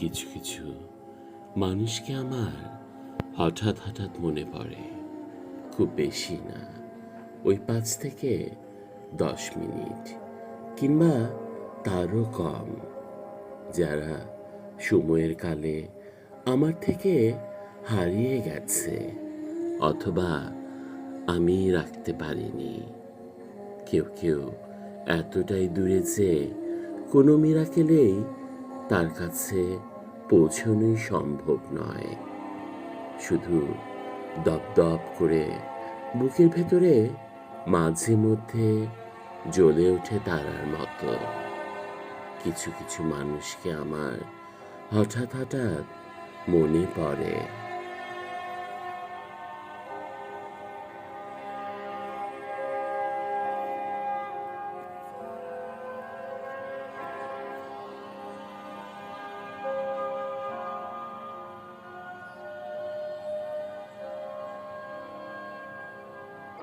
কিছু কিছু মানুষকে আমার হঠাৎ হঠাৎ মনে পড়ে। খুব বেশি না, ওই 5 থেকে 10 মিনিট কিংবা তারও কম, যারা সময়ের কালে আমার থেকে হারিয়ে গেছে অথবা আমি রাখতে পারিনি। কেউ কেউ এতটাই দূরে যে কোনো মিরাকেলেই তার কাছে পৌঁছানোই সম্ভব নয়। শুধু দপদপ করে বুকের ভেতরে মাঝে মধ্যে জ্বলে ওঠে তারার মতো। কিছু কিছু মানুষকে আমার হঠাৎ হঠাৎ মনে পড়ে।